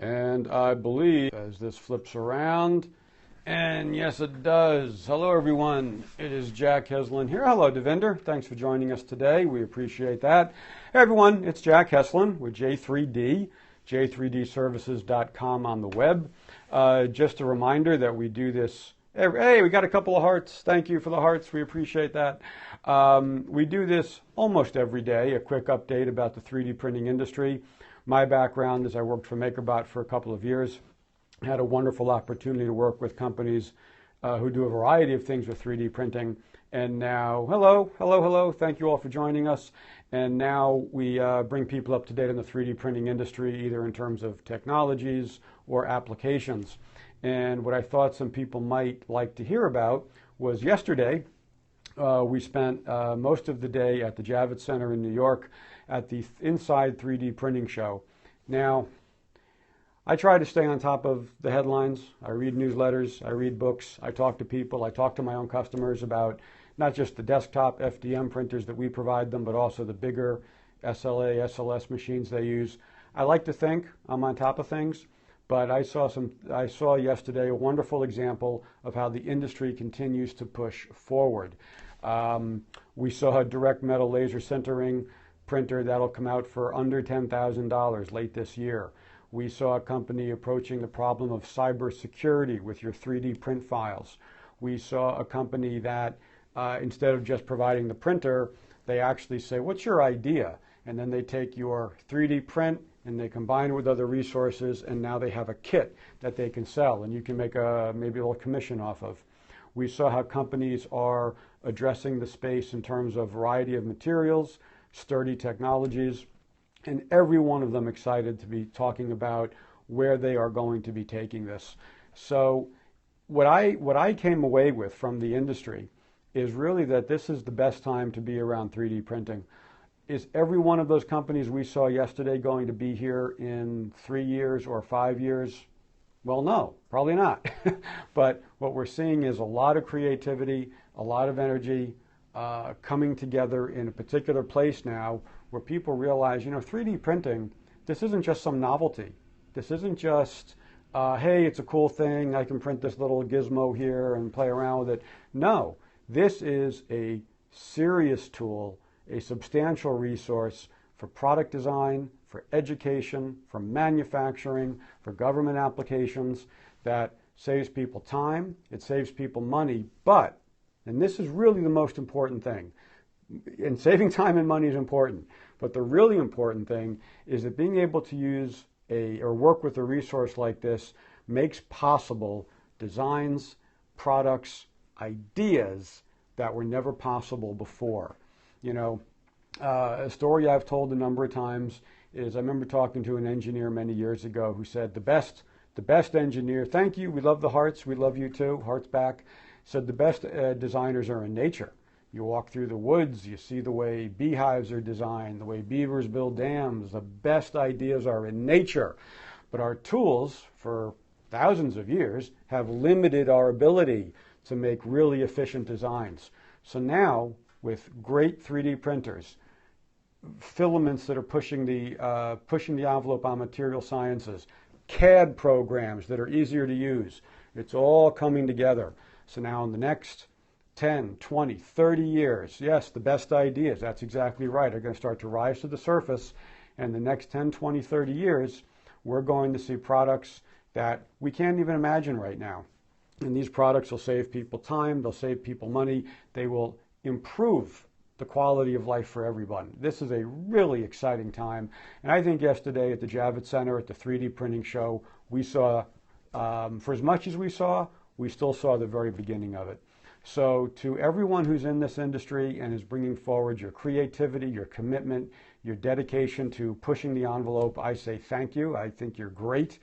And I believe as this flips around, and yes it does. Hello everyone, it is Jack Heslin here. Hello Devinder, thanks for joining us today. We appreciate that. Hey everyone, it's Jack Heslin with J3D, j3dservices.com on the web. Just a reminder that we do this. Hey, we got a couple of hearts. Thank you for the hearts. We appreciate that. We do this almost every day, a quick update about the 3D printing industry. My background is I worked for MakerBot for a couple of years. Had a wonderful opportunity to work with companies who do a variety of things with 3D printing. And now, hello. Thank you all for joining us. And now we bring people up to date on the 3D printing industry, either in terms of technologies or applications. And what I thought some people might like to hear about was yesterday, we spent most of the day at the Javits Center in New York at the Inside 3D Printing Show. Now, I try to stay on top of the headlines. I read newsletters, I read books, I talk to people, I talk to my own customers about not just the desktop FDM printers that we provide them, but also the bigger SLA, SLS machines they use. I like to think I'm on top of things, but I saw yesterday a wonderful example of how the industry continues to push forward. We saw a direct metal laser sintering printer that'll come out for under $10,000 late this year. We saw a company approaching the problem of cybersecurity with your 3D print files. We saw a company that instead of just providing the printer, they actually say, what's your idea? And then they take your 3D print and they combine it with other resources, and now they have a kit that they can sell and you can make maybe a little commission off of. We saw how companies are addressing the space in terms of variety of materials, sturdy technologies, and every one of them excited to be talking about where they are going to be taking this. So what I came away with from the industry is really that this is the best time to be around 3D printing. Is every one of those companies we saw yesterday going to be here in 3 years or 5 years? Well, no, probably not. But what we're seeing is a lot of creativity, a lot of energy coming together in a particular place now where people realize, 3D printing, this isn't just some novelty. This isn't just, hey, it's a cool thing, I can print this little gizmo here and play around with it. No, this is a serious tool, a substantial resource for product design, for education, for manufacturing, for government applications that saves people time, it saves people money, but, and this is really the most important thing, and saving time and money is important, but the really important thing is that being able to use or work with a resource like this makes possible designs, products, ideas that were never possible before. A story I've told a number of times is I remember talking to an engineer many years ago who said the best engineer, thank you, we love the hearts, we love you too, hearts back, said the best designers are in nature. You walk through the woods, you see the way beehives are designed, the way beavers build dams, the best ideas are in nature. But our tools for thousands of years have limited our ability to make really efficient designs. So now, with great 3D printers, filaments that are pushing the envelope on material sciences, CAD programs that are easier to use, it's all coming together. So now in the next 10, 20, 30 years, yes, the best ideas, that's exactly right, are going to start to rise to the surface. And the next 10, 20, 30 years, we're going to see products that we can't even imagine right now. And these products will save people time, they'll save people money, they will improve the quality of life for everyone. This is a really exciting time. And I think yesterday at the Javits Center, at the 3D printing show, we saw, for as much as we still saw the very beginning of it. So to everyone who's in this industry and is bringing forward your creativity, your commitment, your dedication to pushing the envelope, I say thank you. I think you're great.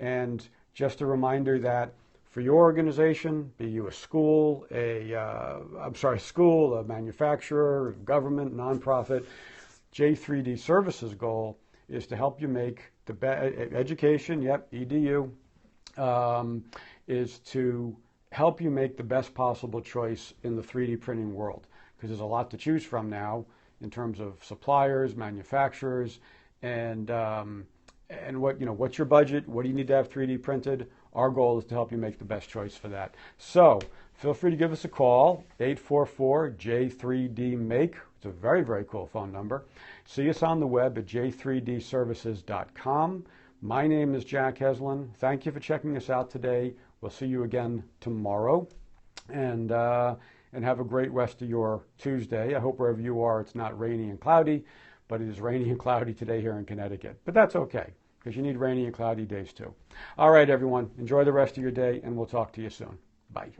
And just a reminder that for your organization, be you a school, a manufacturer, government, nonprofit, J3D Services' goal is to help you make the education, EDU, is to help you make the best possible choice in the 3D printing world, because there's a lot to choose from now in terms of suppliers, manufacturers, and and what's your budget? What do you need to have 3D printed? Our goal is to help you make the best choice for that. So feel free to give us a call, 844-J3D-MAKE. It's a very, very cool phone number. See us on the web at j3dservices.com. My name is Jack Heslin. Thank you for checking us out today. We'll see you again tomorrow. And have a great rest of your Tuesday. I hope wherever you are, it's not rainy and cloudy, but it is rainy and cloudy today here in Connecticut. But that's okay, because you need rainy and cloudy days too. All right, everyone, enjoy the rest of your day, and we'll talk to you soon. Bye.